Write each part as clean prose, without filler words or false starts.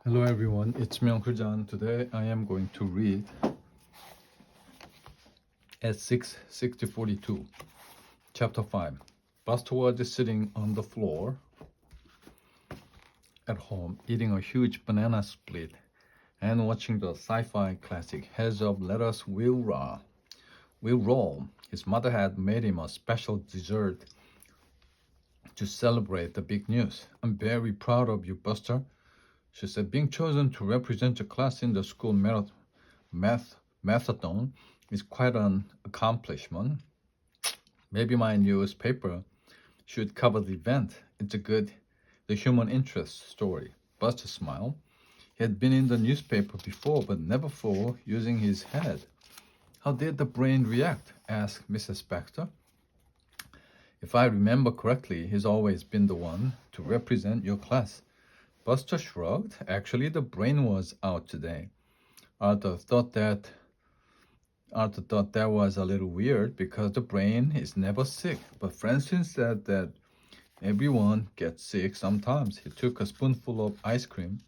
Hello everyone, it's me Uncle John. Today I am going to read at 6:60:42, Chapter 5. Buster was sitting on the floor at home eating a huge banana split and watching the sci-fi classic Heads Up, Let Us Will Roll. His mother had made him a special dessert to celebrate the big news. I'm very proud of you, Buster, she said. Being chosen to represent your class in the school mathathon is quite an accomplishment. Maybe my newspaper should cover the event. It's the human interest story. Buster smiled. He had been in the newspaper before, but never for using his head. How did the brain react? Asked Mrs. Baxter. If I remember correctly, he's always been the one to represent your class. Buster shrugged. Actually, the brain was out today. Arthur thought that was a little weird because the brain is never sick. But Francine said that everyone gets sick sometimes. He took a spoonful of ice cream.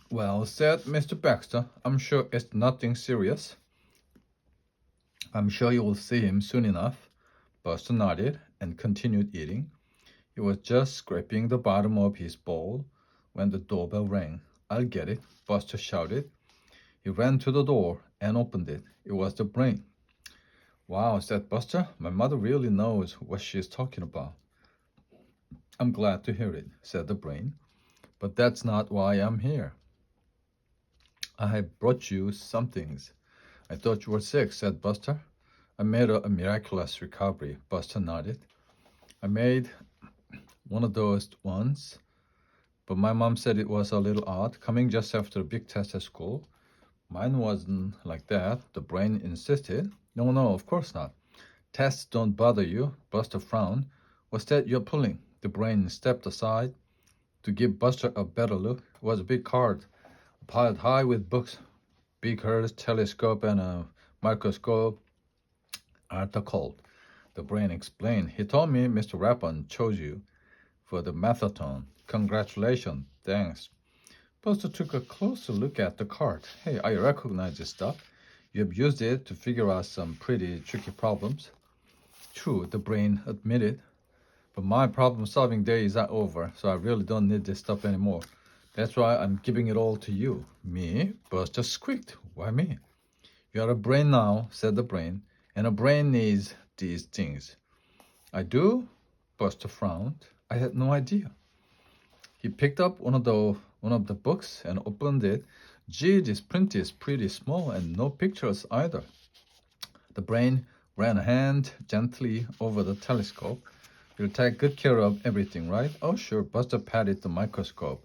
Well, said Mr. Baxter, I'm sure it's nothing serious. I'm sure you will see him soon enough. Buster nodded and continued eating. He was just scraping the bottom of his bowl when the doorbell rang. I'll get it, Buster shouted. He ran to the door and opened it. It was the brain. Wow, said Buster. My mother really knows what she is talking about. I'm glad to hear it, said the brain. But that's not why I'm here. I have brought you some things. I thought you were sick, said Buster. I made a miraculous recovery, Buster nodded. I made one of those once, but my mom said it was a little odd, coming just after a big test at school. Mine wasn't like that, the brain insisted. No, of course not. Tests don't bother you, Buster frowned. What's that you're pulling? The brain stepped aside to give Buster a better look. It was a big cart, piled high with books, beakers, telescope, and a microscope. Arthur called. The brain explained. He told me Mr. Rapon chose you for the mathathon. Congratulations. Thanks. Buster took a closer look at the cart. Hey, I recognize this stuff. You have used it to figure out some pretty tricky problems. True, the brain admitted. But my problem-solving days are over, so I really don't need this stuff anymore. That's why I'm giving it all to you. Me? Buster squeaked. Why me? You are a brain now, said the brain, and a brain needs these things. I do? Buster frowned. I had no idea. He picked up one of the books and opened it. Gee, this print is pretty small and no pictures either. The brain ran a hand gently over the telescope. You'll take good care of everything, right? Oh, sure. Buster patted the microscope.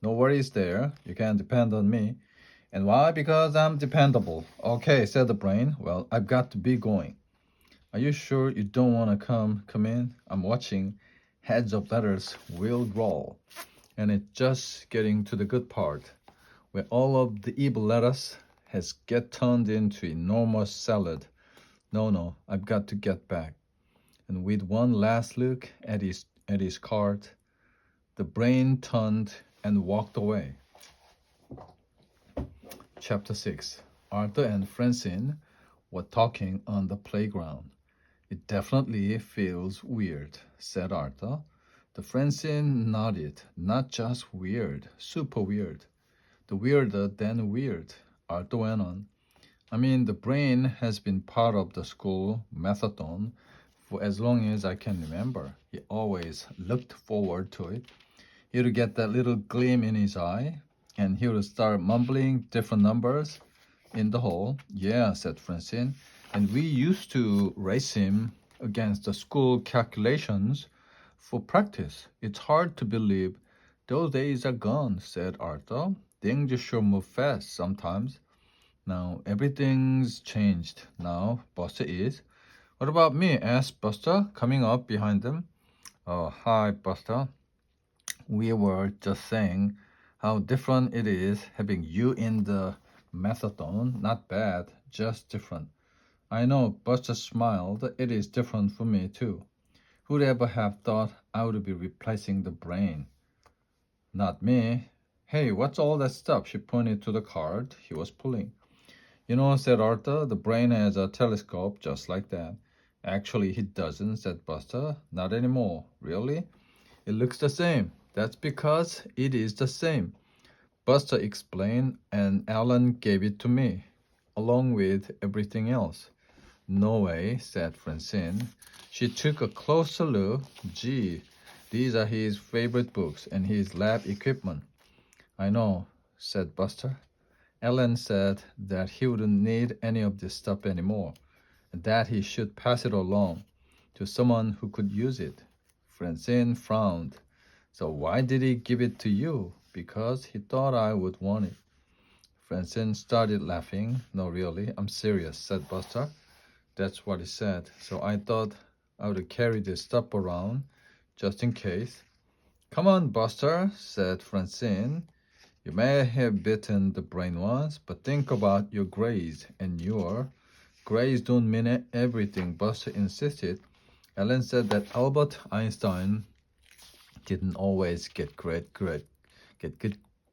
No worries there. You can depend on me. And why? Because I'm dependable. Okay, said the brain. Well, I've got to be going. Are you sure you don't want to come in? I'm watching Heads Up, Let Us Will Roll. And it's just getting to the good part, where all of the evil lettuce has get turned into enormous salad. No, I've got to get back. And with one last look at his cart, the brain turned and walked away. Chapter 6. Arthur and Francine were talking on the playground. It definitely feels weird, said Arthur. The Francine nodded. Not just weird, super weird. The weirder than weird, Arthur went on. I mean, the brain has been part of the school mathathon for as long as I can remember. He always looked forward to it. He would get that little gleam in his eye, and he would start mumbling different numbers in the hall. Yeah, said Francine. And we used to race him against the school calculations for practice. It's hard to believe those days are gone, said Arthur. Things sure move fast sometimes. Now everything's changed. Now Buster is. What about me? Asked Buster, coming up behind them. Oh, hi, Buster. We were just saying how different it is having you in the mathathon. Not bad, just different. I know, Buster smiled. It is different for me too. Who'd ever have thought I would be replacing the brain? Not me. Hey, what's all that stuff? She pointed to the card he was pulling. You know, said Arthur, the brain has a telescope just like that. Actually, he doesn't, said Buster. Not anymore. Really? It looks the same. That's because it is the same. Buster explained, and Alan gave it to me, along with everything else. No way, said Francine. She took a closer look. Gee, these are his favorite books and his lab equipment. I know, said Buster. Ellen said that he wouldn't need any of this stuff anymore, and that he should pass it along to someone who could use it. Francine frowned. So why did he give it to you? Because he thought I would want it. Francine started laughing. No, really, I'm serious, said Buster. That's what he said. So I thought I would carry this stuff around just in case. Come on, Buster, said Francine. You may have bitten the brain once, but think about your grades and your grades don't mean everything, Buster insisted. Ellen said that Albert Einstein didn't always get good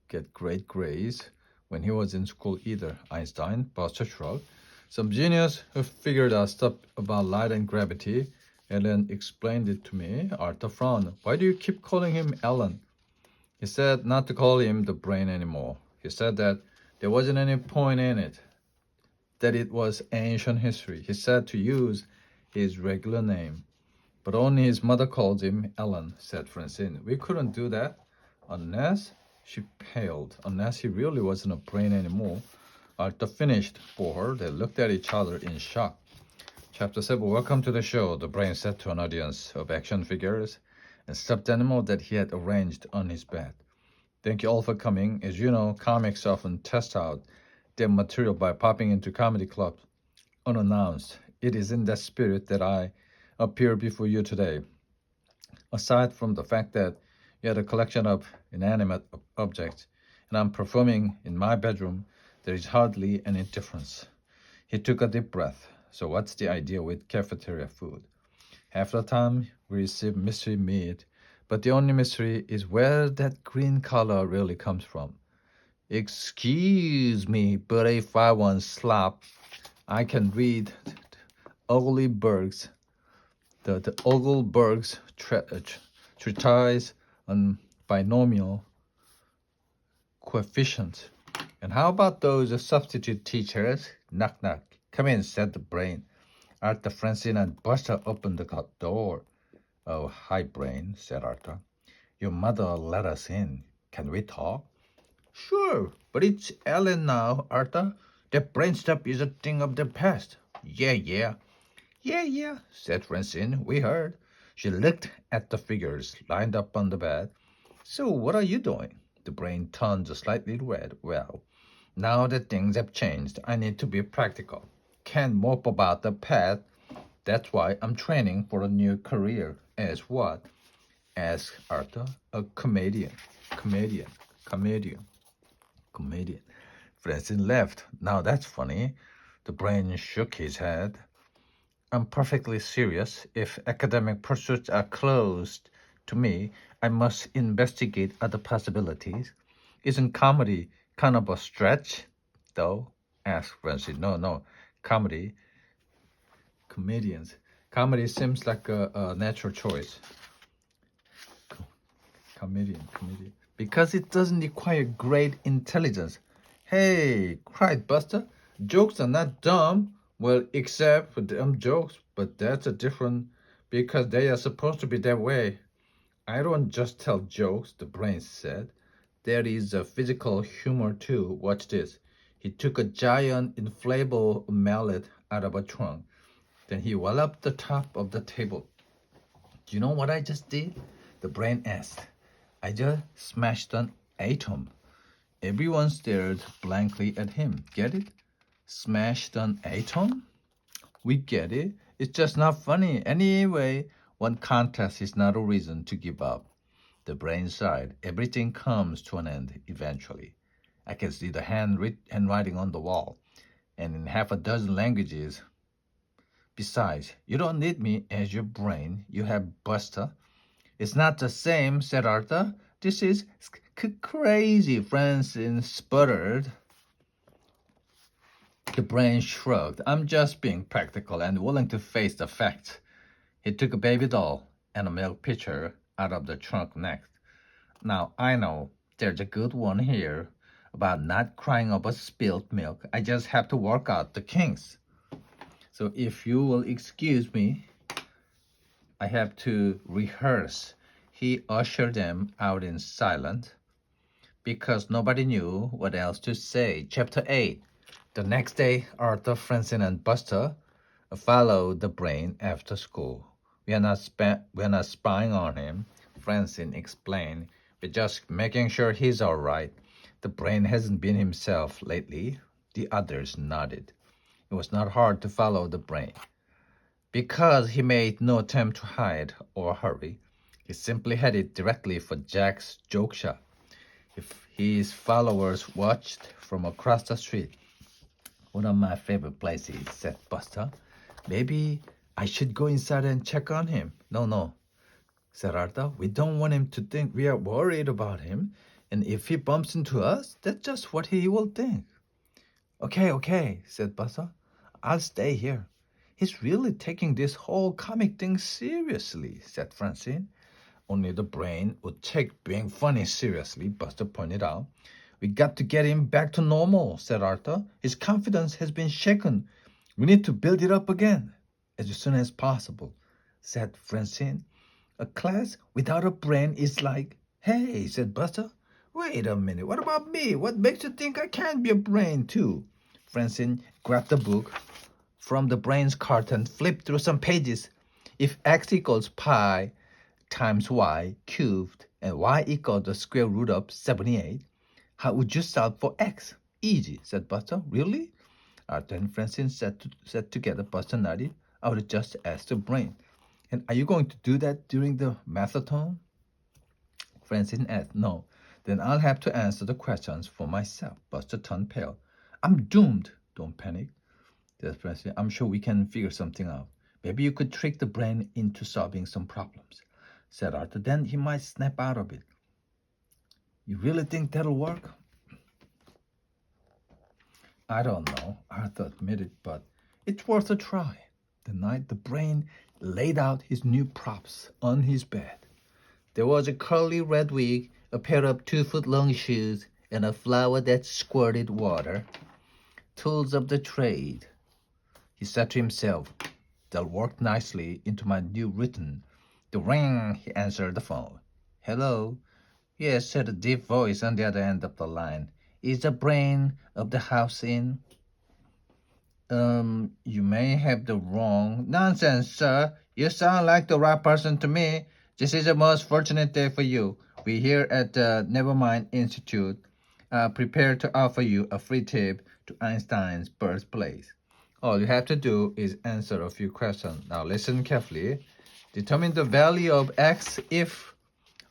get great grades when he was in school either. Einstein, Buster shrugged. Some genius who figured out stuff about light and gravity. Ellen explained it to me. Arthur frowned. Why do you keep calling him Ellen? He said not to call him the brain anymore. He said that there wasn't any point in it, that it was ancient history. He said to use his regular name. But only his mother called him Ellen, said Francine. We couldn't do that unless she paled, unless he really wasn't a brain anymore. Arthur finished for her. They looked at each other in shock. Chapter 7. Welcome to the show, the brain said to an audience of action figures and stuffed animals that he had arranged on his bed. Thank you all for coming. As you know, comics often test out their material by popping into comedy clubs unannounced. It is in that spirit that I appear before you today. Aside from the fact that you had a collection of inanimate objects and I'm performing in my bedroom, there is hardly any difference. He took a deep breath. So what's the idea with cafeteria food? Half the time we receive mystery meat, but the only mystery is where that green color really comes from. Excuse me, but if I want slop, I can read Ogleberg's the Ogleberg's treatise on binomial coefficients. And how about those substitute teachers? Knock, knock. Come in, said the brain. Arthur, Francine, and Buster opened the door. Oh, hi, brain, said Arthur. Your mother let us in. Can we talk? Sure, but it's Ellen now, Arthur. That brain stuff is a thing of the past. Yeah, said Francine. We heard. She looked at the figures lined up on the bed. So what are you doing? The brain turned slightly red. Well, now that things have changed, I need to be practical. Can't mope about the past. That's why I'm training for a new career. As what? Asked Arthur. A comedian. Comedian. Francine laughed. Now that's funny. The brain shook his head. I'm perfectly serious. If academic pursuits are closed to me, I must investigate other possibilities. Isn't comedy kind of a stretch, though? Asked Francine. No. Comedy, comedians. Comedy seems like a natural choice. Comedian. Because it doesn't require great intelligence. Hey, cried Buster. Jokes are not dumb. Well, except for dumb jokes, but that's a different because they are supposed to be that way. I don't just tell jokes, the brain said. There is a physical humor too. Watch this. He took a giant inflatable mallet out of a trunk. Then he walloped the top of the table. Do you know what I just did? The brain asked. I just smashed an atom. Everyone stared blankly at him. Get it? Smashed an atom? We get it. It's just not funny. Anyway, one contest is not a reason to give up. The brain sighed. Everything comes to an end eventually. I can see the handwriting on the wall, and in half a dozen languages. Besides, you don't need me as your brain. You have Buster. It's not the same, said Arthur. This is Crazy, Francine sputtered. The brain shrugged. I'm just being practical and willing to face the facts. He took a baby doll and a milk pitcher out of the trunk next. Now, I know there's a good one here about not crying over spilled milk. I just have to work out the kinks. So if you will excuse me, I have to rehearse. He ushered them out in silence because nobody knew what else to say. Chapter 8. The next day, Arthur, Francine, and Buster followed the brain after school. We are not spying on him, Francine explained. We're just making sure he's all right. The brain hasn't been himself lately. The others nodded. It was not hard to follow the brain. Because he made no attempt to hide or hurry, he simply headed directly for Jack's joke shop. If his followers watched from across the street, one of my favorite places, said Buster. Maybe I should go inside and check on him. No, said Arthur. We don't want him to think we are worried about him. And if he bumps into us, that's just what he will think. Okay, said Buster. I'll stay here. He's really taking this whole comic thing seriously, said Francine. Only the brain would take being funny seriously, Buster pointed out. We got to get him back to normal, said Arthur. His confidence has been shaken. We need to build it up again as soon as possible, said Francine. A class without a brain is like, hey, said Buster. Wait a minute, what about me? What makes you think I can't be a brain too? Francine grabbed the book from the brain's carton, flipped through some pages. If x equals pi times y cubed and y equals the square root of 78, how would you solve for x? Easy, said Buster. Really? Arthur and Francine sat together. Buster nodded. I would just ask the brain. And are you going to do that during the mathathon? Francine asked. No. Then I'll have to answer the questions for myself. Buster turned pale. I'm doomed. Don't panic, said Francine. I'm sure we can figure something out. Maybe you could trick the brain into solving some problems, said Arthur. Then he might snap out of it. You really think that'll work? I don't know, Arthur admitted, but it's worth a try. The night the brain laid out his new props on his bed, there was a curly red wig, a pair of 2-foot-long shoes, and a flower that squirted water. Tools of the trade, he said to himself. They'll work nicely into my new routine. The ring, he answered the phone. Hello? Yes, said a deep voice on the other end of the line. Is the brain of the house in? You may have the wrong... Nonsense, sir. You sound like the right person to me. This is the most fortunate day for you. We here at the Nevermind Institute are prepared to offer you a free tip to Einstein's birthplace. All you have to do is answer a few questions. Now listen carefully. Determine the value of x if...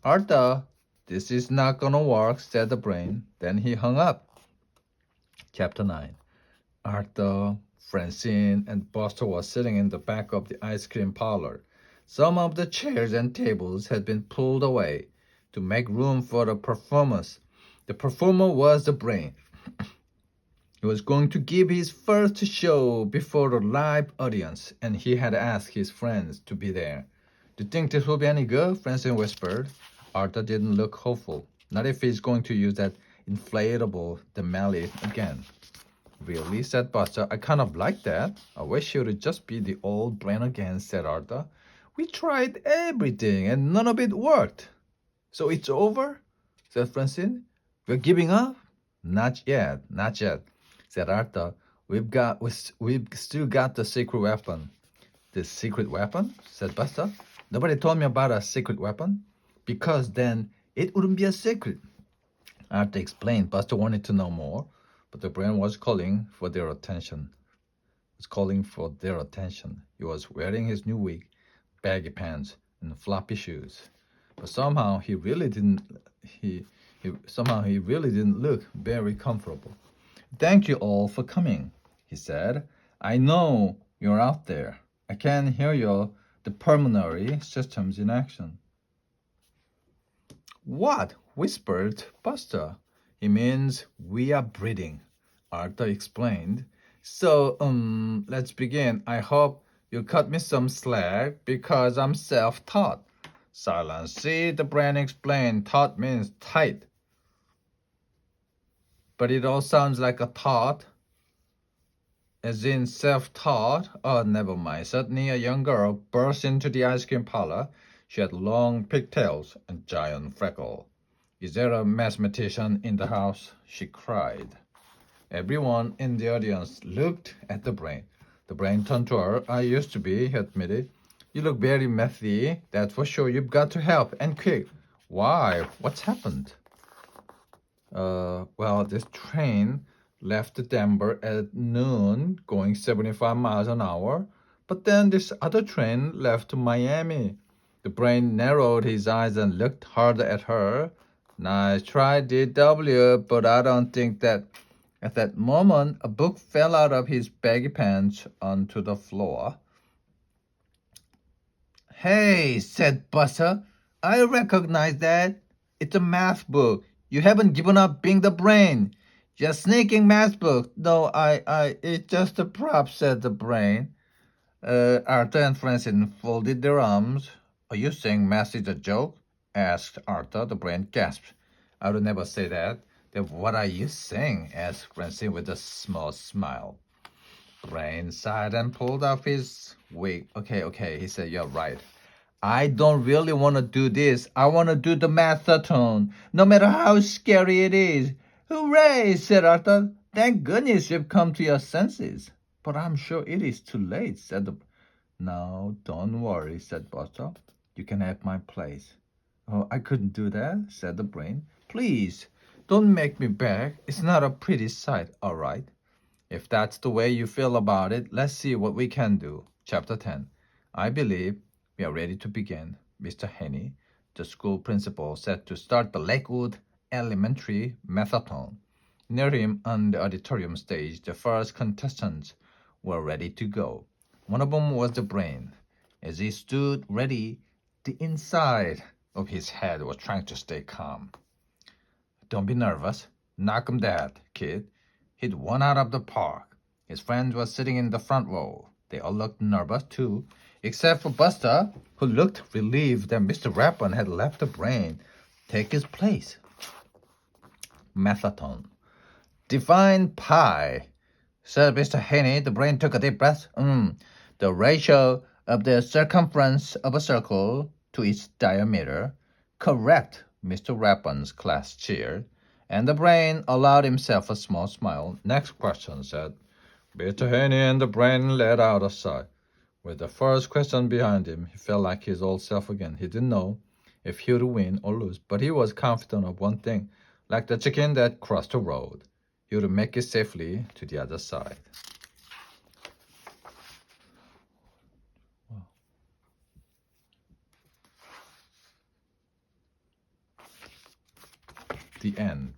Arthur, this is not gonna work, said the brain. Then he hung up. Chapter 9. Arthur, Francine, and Buster were sitting in the back of the ice cream parlor. Some of the chairs and tables had been pulled away to make room for the performers. The performer was the brain. He was going to give his first show before a live audience, and he had asked his friends to be there. Do you think this will be any good? Francine whispered. Arthur didn't look hopeful. Not if he's going to use that inflatable Denali again. Really, said Buster. I kind of like that. I wish it would just be the old brain again, said Arthur. We tried everything and none of it worked. So it's over? Said Francine. We're giving up? Not yet, said Arthur. We've still got the secret weapon. The secret weapon? Said Buster. Nobody told me about a secret weapon. Because then it wouldn't be a secret. Arthur explained. Buster wanted to know more, but the brain was calling for their attention. He was wearing his new wig, baggy pants, and floppy shoes. But somehow he really didn't look very comfortable. Thank you all for coming, he said. I know you're out there. I can hear the pulmonary systems in action. What? Whispered Buster. He means we are breeding, Arthur explained. So, let's begin. I hope you cut me some slack because I'm self-taught. Silence. See, the brain explained. Taught means tight. But it all sounds like a thought, as in self-taught. Oh, never mind. Suddenly, a young girl burst into the ice cream parlor. She had long pigtails and giant freckles. Is there a mathematician in the house? She cried. Everyone in the audience looked at the brain. The brain turned to her. I used to be, he admitted. You look very methy. That's for sure. You've got to help, and quick. Why? What's happened? Well, this train left Denver at noon, going 75 miles an hour. But then this other train left Miami. The brain narrowed his eyes and looked hard at her. Nice try, DW, but I don't think that. At that moment, a book fell out of his baggy pants onto the floor. Hey, said Buster, I recognize that. It's a math book. You haven't given up being the brain. Just sneaking math book. No, it's just a prop, said the brain. Arthur and Francine folded their arms. Are you saying math is a joke? Asked Arthur. The brain gasped. I would never say that. Then what are you saying? Asked Francine with a small smile. Brain sighed and pulled off his wig. Okay, he said, you're right. I don't really want to do this. I want to do the mathathon, no matter how scary it is. Hooray, said Arthur. Thank goodness you've come to your senses. But I'm sure it is too late, said the... No, don't worry, said Buster. You can have my place. Oh, I couldn't do that, said the brain. Please, don't make me beg. It's not a pretty sight, all right? If that's the way you feel about it, let's see what we can do. Chapter 10. I believe we are ready to begin. Mr. Henny, the school principal, said to start the Lakewood Elementary Mathathon. Near him on the auditorium stage, the first contestants were ready to go. One of them was the brain. As he stood ready, the inside of his head was trying to stay calm. Don't be nervous. Knock him dead, kid. He'd won out of the park. His friends were sitting in the front row. They all looked nervous, too, except for Buster, who looked relieved that Mr. Rapin had left the brain take his place. Mathathon. Define pi, said Mr. Henny. The brain took a deep breath. The ratio of the circumference of a circle to its diameter. Correct, Mr. Rapin's class cheered, and the brain allowed himself a small smile. Next question, said Mr. Henny, and the brain let out a sigh. With the first question behind him, he felt like his old self again. He didn't know if he would win or lose, but he was confident of one thing. Like the chicken that crossed the road, he would make it safely to the other side. The end.